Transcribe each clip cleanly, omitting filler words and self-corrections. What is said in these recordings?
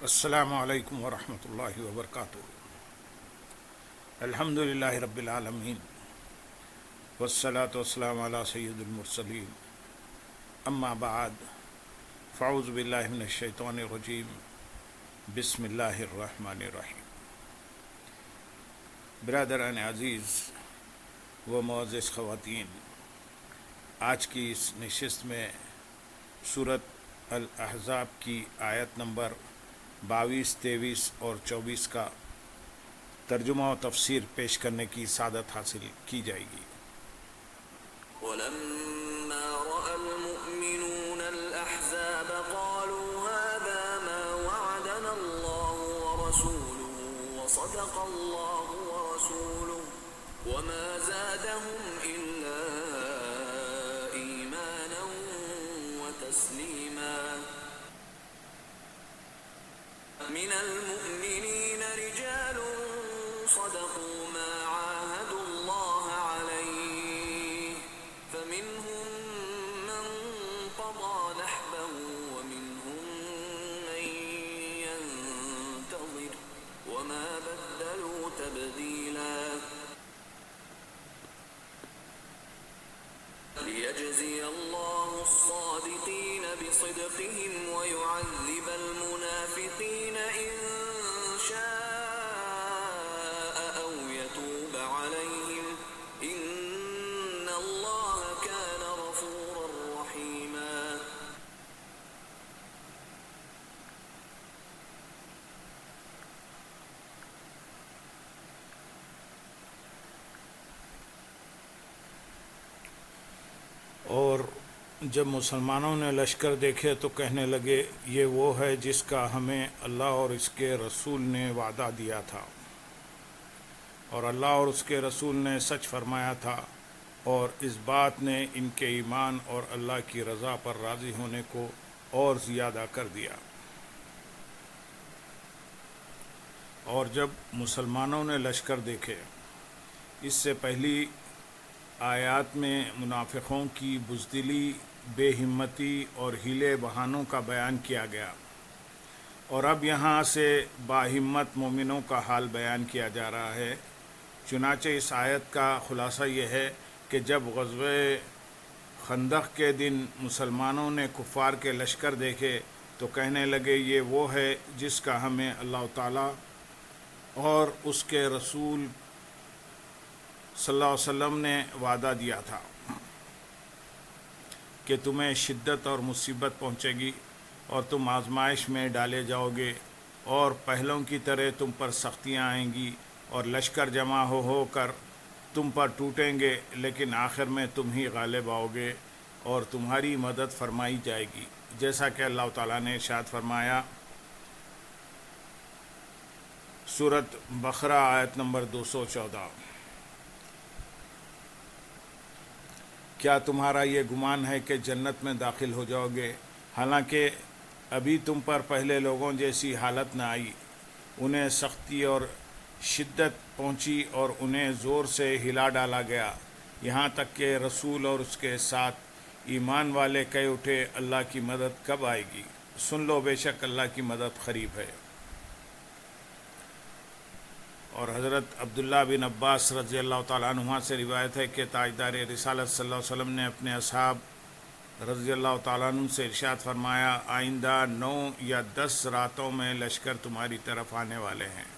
السلام علیکم ورحمۃ اللہ وبرکاتہ۔ الحمد للہ رب العالمین والصلاة والسلام علی سید المرسلین، اما بعد فاعوذ باللہ من الشیطان الرجیم، بسم اللہ الرحمن الرحیم۔ برادران عزیز و معزز خواتین، آج کی اس نشست میں سورۃ الاحزاب کی آیت نمبر 22، 23 اور 24 کا ترجمہ و تفسیر پیش کرنے کی سعادت حاصل کی جائے گی۔ ولما رأى المؤمنون الأحزاب قالوا هذا ما وعدنا الله ورسوله وصدق الله ورسوله وما زادهم إلا إيمانا وتسليما من المؤمنين رجال صدقوا ما عاهدوا الله عليه فمنهم من قضى نحبه ومنهم من ينتظر وما بدلوا تبديلا ليجزي الله الصادقين بصدقهم ويعذب المنافقين إن شاء أو يتوب عليهم إن الله كان غفورا رحيما۔ اور جب مسلمانوں نے لشکر دیکھے تو کہنے لگے، یہ وہ ہے جس کا ہمیں اللہ اور اس کے رسول نے وعدہ دیا تھا، اور اللہ اور اس کے رسول نے سچ فرمایا تھا، اور اس بات نے ان کے ایمان اور اللہ کی رضا پر راضی ہونے کو اور زیادہ کر دیا۔ اور جب مسلمانوں نے لشکر دیکھے، اس سے پہلی آیات میں منافقوں کی بزدلی، بے ہمتی اور ہیلے بہانوں کا بیان کیا گیا، اور اب یہاں سے باہمت مومنوں کا حال بیان کیا جا رہا ہے۔ چنانچہ اس آیت کا خلاصہ یہ ہے کہ جب غزوہ خندق کے دن مسلمانوں نے کفار کے لشکر دیکھے تو کہنے لگے، یہ وہ ہے جس کا ہمیں اللہ تعالیٰ اور اس کے رسول صلی اللہ علیہ وسلم نے وعدہ دیا تھا کہ تمہیں شدت اور مصیبت پہنچے گی اور تم آزمائش میں ڈالے جاؤ گے، اور پہلوں کی طرح تم پر سختیاں آئیں گی، اور لشکر جمع ہو کر تم پر ٹوٹیں گے، لیکن آخر میں تم ہی غالب آؤ گے اور تمہاری مدد فرمائی جائے گی، جیسا کہ اللہ تعالیٰ نے ارشاد فرمایا۔ سورۃ بقرہ آیت نمبر 214۔ کیا تمہارا یہ گمان ہے کہ جنت میں داخل ہو جاؤ گے، حالانکہ ابھی تم پر پہلے لوگوں جیسی حالت نہ آئی؟ انہیں سختی اور شدت پہنچی اور انہیں زور سے ہلا ڈالا گیا، یہاں تک کہ رسول اور اس کے ساتھ ایمان والے کہہ اٹھے، اللہ کی مدد کب آئے گی؟ سن لو، بے شک اللہ کی مدد قریب ہے۔ اور حضرت عبداللہ بن عباس رضی اللہ تعالیٰ عنہ سے روایت ہے کہ تاجدار رسالت صلی اللہ علیہ وسلم نے اپنے اصحاب رضی اللہ تعالیٰ عنہ سے ارشاد فرمایا، آئندہ 9 یا 10 راتوں میں لشکر تمہاری طرف آنے والے ہیں۔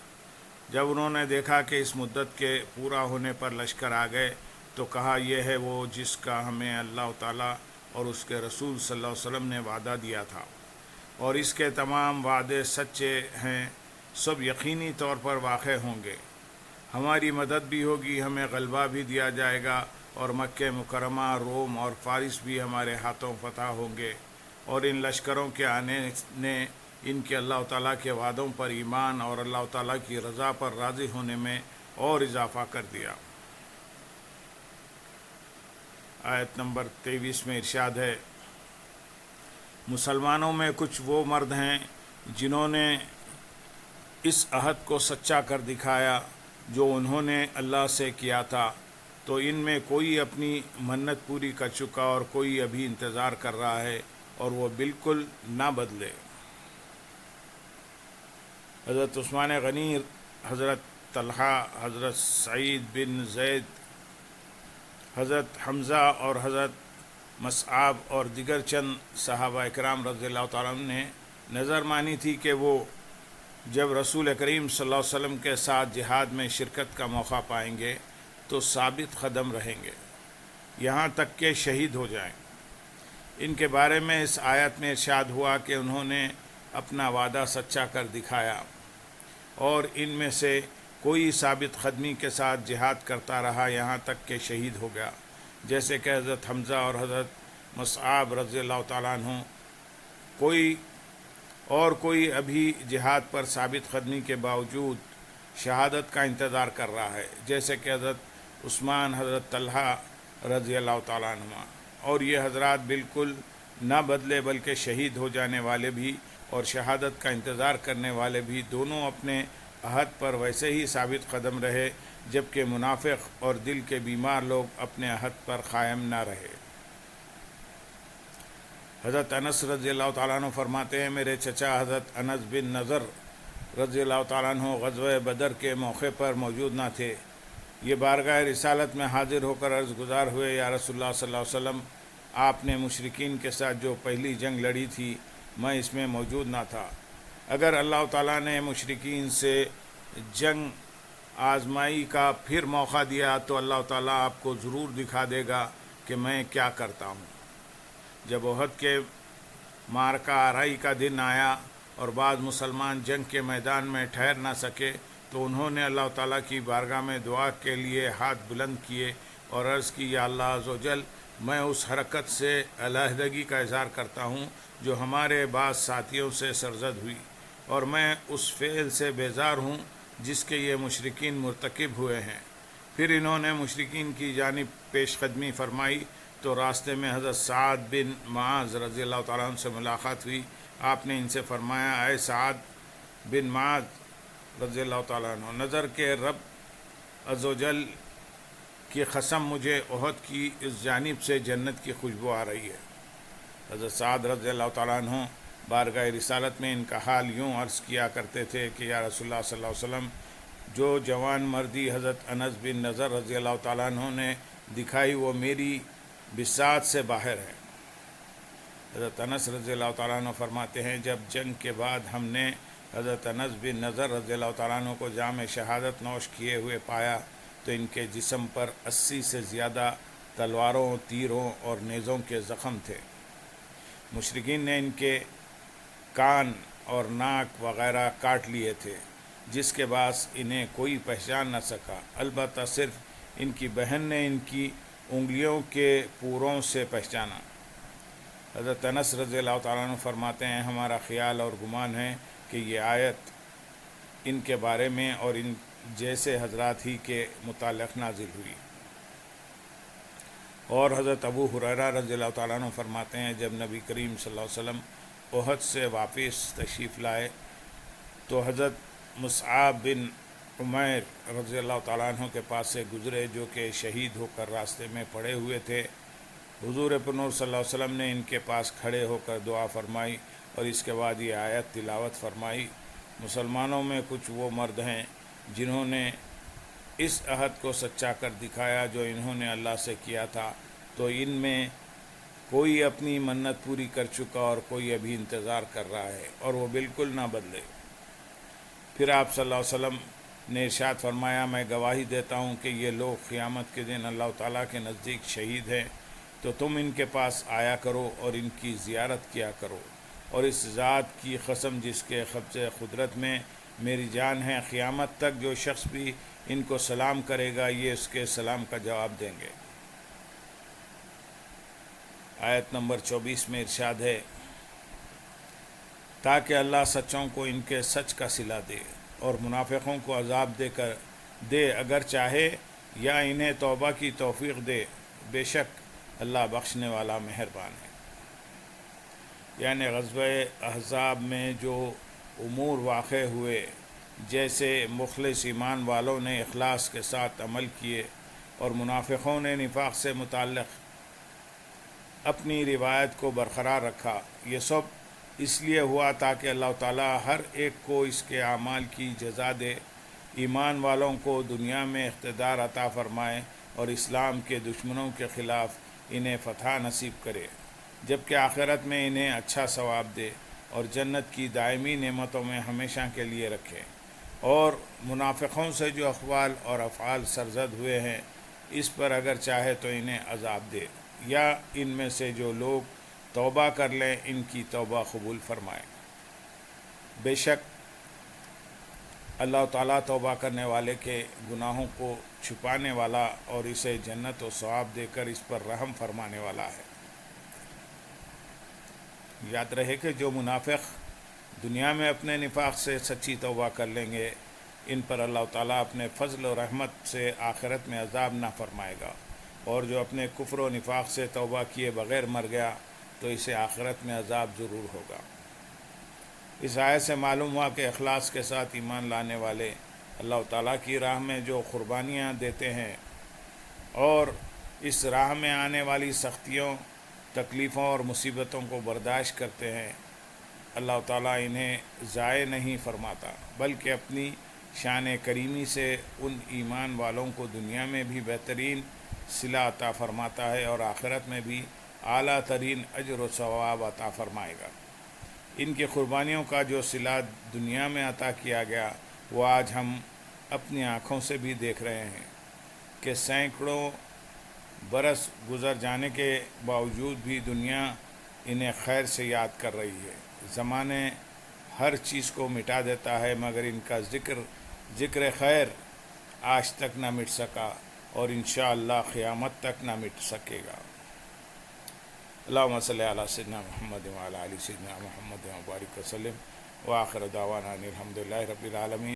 جب انہوں نے دیکھا کہ اس مدت کے پورا ہونے پر لشکر آ گئے تو کہا، یہ ہے وہ جس کا ہمیں اللہ تعالیٰ اور اس کے رسول صلی اللہ علیہ وسلم نے وعدہ دیا تھا، اور اس کے تمام وعدے سچے ہیں، سب یقینی طور پر واقع ہوں گے۔ ہماری مدد بھی ہوگی، ہمیں غلبہ بھی دیا جائے گا، اور مکہ مکرمہ، روم اور فارس بھی ہمارے ہاتھوں فتح ہوں گے۔ اور ان لشکروں کے آنے نے ان کے اللہ تعالیٰ کے وعدوں پر ایمان اور اللہ تعالیٰ کی رضا پر راضی ہونے میں اور اضافہ کر دیا۔ آیت نمبر 23 میں ارشاد ہے، مسلمانوں میں کچھ وہ مرد ہیں جنہوں نے اس عہد کو سچا کر دکھایا جو انہوں نے اللہ سے کیا تھا، تو ان میں کوئی اپنی منت پوری کر چکا اور کوئی ابھی انتظار کر رہا ہے، اور وہ بالکل نہ بدلے۔ حضرت عثمان غنی، حضرت طلحہ، حضرت سعید بن زید، حضرت حمزہ اور حضرت مصعب اور دیگر چند صحابہ اکرام رضی اللہ تعالیٰ عنہ نے نظر مانی تھی کہ وہ جب رسول کریم صلی اللہ علیہ وسلم کے ساتھ جہاد میں شرکت کا موقع پائیں گے تو ثابت قدم رہیں گے یہاں تک کہ شہید ہو جائیں۔ ان کے بارے میں اس آیت میں ارشاد ہوا کہ انہوں نے اپنا وعدہ سچا کر دکھایا، اور ان میں سے کوئی ثابت قدمی کے ساتھ جہاد کرتا رہا یہاں تک کہ شہید ہو گیا، جیسے کہ حضرت حمزہ اور حضرت مصعب رضی اللہ تعالیٰ عنہ۔ کوئی ابھی جہاد پر ثابت قدمی کے باوجود شہادت کا انتظار کر رہا ہے، جیسے کہ حضرت عثمان، حضرت طلحہ رضی اللہ تعالیٰ عنہ۔ اور یہ حضرات بالکل نہ بدلے بلکہ شہید ہو جانے والے بھی اور شہادت کا انتظار کرنے والے بھی دونوں اپنے عہد پر ویسے ہی ثابت قدم رہے، جبکہ منافق اور دل کے بیمار لوگ اپنے عہد پر قائم نہ رہے۔ حضرت انس رضی اللہ تعالیٰ عنہ فرماتے ہیں، میرے چچا حضرت انس بن نضر رضی اللہ تعالیٰ عنہ غزوہ بدر کے موقع پر موجود نہ تھے۔ یہ بارگاہ رسالت میں حاضر ہو کر عرض گزار ہوئے، یا رسول اللہ صلی اللہ علیہ وسلم، آپ نے مشرکین کے ساتھ جو پہلی جنگ لڑی تھی میں اس میں موجود نہ تھا۔ اگر اللہ تعالیٰ نے مشرکین سے جنگ آزمائی کا پھر موقع دیا تو اللہ تعالیٰ آپ کو ضرور دکھا دے گا کہ میں کیا کرتا ہوں۔ جب احد کے معرکہ آرائی کا دن آیا اور بعض مسلمان جنگ کے میدان میں ٹھہر نہ سکے تو انہوں نے اللہ تعالیٰ کی بارگاہ میں دعا کے لیے ہاتھ بلند کیے اور عرض کی، یا اللہ عز و جل، میں اس حرکت سے علیحدگی کا اظہار کرتا ہوں جو ہمارے بعض ساتھیوں سے سرزد ہوئی، اور میں اس فعل سے بیزار ہوں جس کے یہ مشرکین مرتکب ہوئے ہیں۔ پھر انہوں نے مشرکین کی جانب پیش قدمی فرمائی تو راستے میں حضرت سعد بن معاذ رضی اللہ تعالیٰ عنہ سے ملاقات ہوئی۔ آپ نے ان سے فرمایا، اے سعد بن معاذ رضی اللہ تعالیٰ عنہ، نظر کے رب عز و جل کی قسم، مجھے احد کی اس جانب سے جنت کی خوشبو آ رہی ہے۔ حضرت سعد رضی اللہ تعالیٰ عنہ بارگاہ رسالت میں ان کا حال یوں عرض کیا کرتے تھے کہ یا رسول اللہ صلی اللہ علیہ وسلم، جو جوان مردی حضرت انس بن نضر رضی اللہ تعالیٰ عنہ نے دکھائی وہ میری بساط سے باہر ہے۔ حضرت انس رضی اللہ تعالیٰ عنہ فرماتے ہیں، جب جنگ کے بعد ہم نے حضرت انس بن نضر رضی اللہ تعالیٰ عنہ کو جام شہادت نوش کیے ہوئے پایا تو ان کے جسم پر 80 سے زیادہ تلواروں، تیروں اور نیزوں کے زخم تھے۔ مشرکین نے ان کے کان اور ناک وغیرہ کاٹ لیے تھے، جس کے باعث انہیں کوئی پہچان نہ سکا، البتہ صرف ان کی بہن نے ان کی انگلیوں کے پوروں سے پہچانا۔ حضرت انس رضی اللہ تعالیٰ عنہ فرماتے ہیں، ہمارا خیال اور گمان ہے کہ یہ آیت ان کے بارے میں اور ان جیسے حضرات ہی کے متعلق نازل ہوئی۔ اور حضرت ابو ہریرہ رضی اللہ تعالیٰ عنہ فرماتے ہیں، جب نبی کریم صلی اللہ علیہ وسلم احد سے واپس تشریف لائے تو حضرت مصعب بن عمیر رضی اللہ تعالیٰ عنہ کے پاس سے گزرے، جو کہ شہید ہو کر راستے میں پڑے ہوئے تھے۔ حضور پرنور صلی اللہ علیہ وسلم نے ان کے پاس کھڑے ہو کر دعا فرمائی اور اس کے بعد یہ آیت تلاوت فرمائی، مسلمانوں میں کچھ وہ مرد ہیں جنہوں نے اس عہد کو سچا کر دکھایا جو انہوں نے اللہ سے کیا تھا، تو ان میں کوئی اپنی منت پوری کر چکا اور کوئی ابھی انتظار کر رہا ہے، اور وہ بالکل نہ بدلے۔ پھر آپ صلی اللہ علیہ وسلم نے ارشاد فرمایا، میں گواہی دیتا ہوں کہ یہ لوگ قیامت کے دن اللہ تعالیٰ کے نزدیک شہید ہیں، تو تم ان کے پاس آیا کرو اور ان کی زیارت کیا کرو، اور اس ذات کی قسم جس کے قبضہ قدرت میں میری جان ہے، قیامت تک جو شخص بھی ان کو سلام کرے گا یہ اس کے سلام کا جواب دیں گے۔ آیت نمبر 24 میں ارشاد ہے، تاکہ اللہ سچوں کو ان کے سچ کا صلہ دے اور منافقوں کو عذاب دے اگر چاہے، یا انہیں توبہ کی توفیق دے، بے شک اللہ بخشنے والا مہربان ہے۔ یعنی غزوہ احزاب میں جو امور واقع ہوئے، جیسے مخلص ایمان والوں نے اخلاص کے ساتھ عمل کیے اور منافقوں نے نفاق سے متعلق اپنی روایت کو برقرار رکھا، یہ سب اس لیے ہوا تاکہ اللہ تعالیٰ ہر ایک کو اس کے اعمال کی جزا دے، ایمان والوں کو دنیا میں اقتدار عطا فرمائے اور اسلام کے دشمنوں کے خلاف انہیں فتح نصیب کرے، جبکہ آخرت میں انہیں اچھا ثواب دے اور جنت کی دائمی نعمتوں میں ہمیشہ کے لیے رکھے، اور منافقوں سے جو اقوال اور افعال سرزد ہوئے ہیں اس پر اگر چاہے تو انہیں عذاب دے، یا ان میں سے جو لوگ توبہ کر لیں ان کی توبہ قبول فرمائے۔ بے شک اللہ تعالیٰ توبہ کرنے والے کے گناہوں کو چھپانے والا اور اسے جنت و ثواب دے کر اس پر رحم فرمانے والا ہے۔ یاد رہے کہ جو منافق دنیا میں اپنے نفاق سے سچی توبہ کر لیں گے ان پر اللہ تعالیٰ اپنے فضل و رحمت سے آخرت میں عذاب نہ فرمائے گا، اور جو اپنے کفر و نفاق سے توبہ کیے بغیر مر گیا تو اسے آخرت میں عذاب ضرور ہوگا۔ اس آیت سے معلوم ہوا کہ اخلاص کے ساتھ ایمان لانے والے اللہ تعالیٰ کی راہ میں جو قربانیاں دیتے ہیں اور اس راہ میں آنے والی سختیوں، تکلیفوں اور مصیبتوں کو برداشت کرتے ہیں، اللہ تعالیٰ انہیں ضائع نہیں فرماتا بلکہ اپنی شان کریمی سے ان ایمان والوں کو دنیا میں بھی بہترین صلہ عطا فرماتا ہے اور آخرت میں بھی اعلیٰ ترین اجر و ثواب عطا فرمائے گا۔ ان کی قربانیوں کا جو صلہ دنیا میں عطا کیا گیا وہ آج ہم اپنی آنکھوں سے بھی دیکھ رہے ہیں کہ سینکڑوں برس گزر جانے کے باوجود بھی دنیا انہیں خیر سے یاد کر رہی ہے۔ زمانے ہر چیز کو مٹا دیتا ہے مگر ان کا ذکر خیر آج تک نہ مٹ سکا اور انشاءاللہ قیامت تک نہ مٹ سکے گا۔ اللہم صلی علی سیدنا محمد وعلی آل سیدنا محمد وبارک وسلم، وآخر دعوانا ان الحمدللہ رب العالمین۔